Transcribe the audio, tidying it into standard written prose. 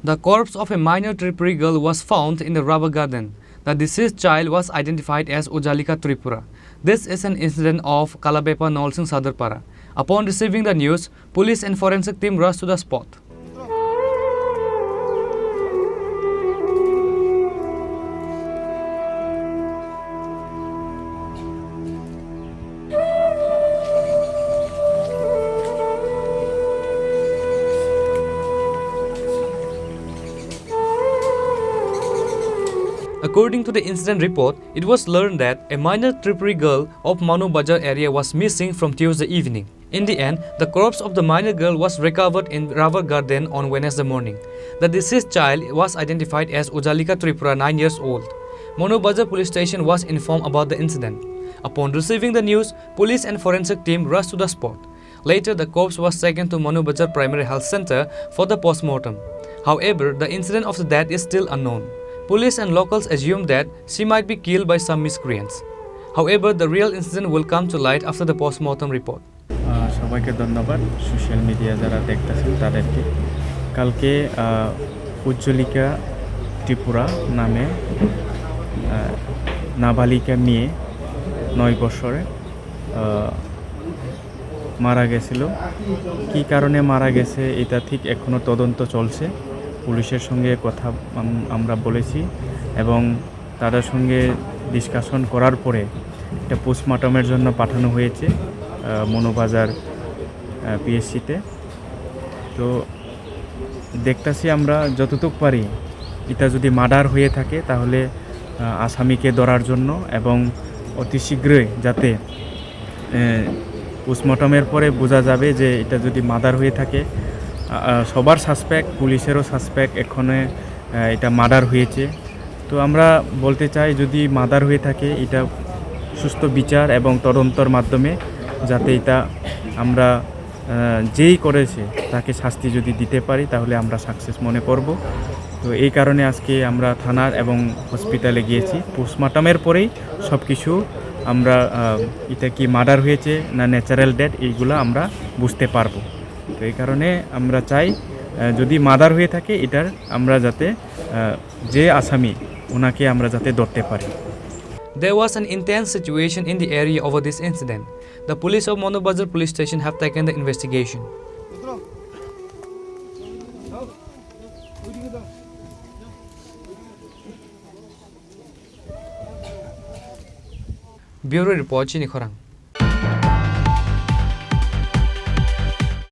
The corpse of a minor Tripuri girl was found in the rubber garden. The deceased child was identified as Ujalika Tripura. This is an incident of Kalabepa Nolsing Sadarpara. Upon receiving the news, police and forensic team rushed to the spot. According to the incident report, it was learned that a minor Tripuri girl of Manu Bazar area was missing from Tuesday evening. In the end, the corpse of the minor girl was recovered in Rubber Garden on Wednesday morning. The deceased child was identified as Ujalika Tripura, 9 years old. Manu Bazar police station was informed about the incident. Upon receiving the news, police and forensic team rushed to the spot. Later, the corpse was taken to Manu Bazar Primary Health Center for the post-mortem. However, the incident of the death is still unknown. Police and locals assume that she might be killed by some miscreants. However, the real incident will come to light after the post-mortem report. সবাইকে ধন্যবাদ social media যারা দেখতেছেন তাদেরকে কালকে উজ্জ্বলিকা ত্রিপুরা নামে নাবালিকা মেয়ে 9 বছরে মারা গেছিল কী কারণে মারা গেছে এটা ঠিক এখনও তদন্ত চলছে পুলিশের সঙ্গে কথা আমরা বলেছি এবং তাদের সঙ্গে ডিসকাশন করার পরে এটা পোস্টমর্টমের জন্য পাঠানো হয়েছে মনোবাজার পিএসসিতে তো দেখতেছি আমরা যতটুকু পারি এটা যদি মার্ডার হয়ে থাকে তাহলে আসামিকে ধরার জন্য এবং অতি শীঘ্রই যাতে পোস্টমর্টমের পরে বোঝা যাবে যে এটা যদি মার্ডার হয়ে থাকে সবার সাসপেক্ট পুলিশেরও সাসপেক্ট এখানে এটা মার্ডার হয়েছে তো আমরা বলতে চাই যদি মার্ডার হয়ে থাকে এটা সুস্থ বিচার এবং তদন্তর মাধ্যমে যাতে এটা আমরা যেই করেছে তাকে শাস্তি যদি দিতে পারি তাহলে আমরা সাকসেস মনে করব তো এই কারণে আজকে আমরা থানার এবং হসপিটালে গিয়েছি পোস্টমর্টমের পরেই সব কিছু আমরা এটা কি মার্ডার হয়েছে না ন্যাচারাল ডেথ এইগুলো আমরা বুঝতে পারবো তো এই কারণে আমরা চাই যদি মার্ডার হয়ে থাকে এটার আমরা যাতে যে আসামি ওনাকে আমরা যাতে ধরতে পারি There was an intense situation in the area over this incident. The police of Manu Bazar police station have taken the investigation. Bureau report Chini Khorang.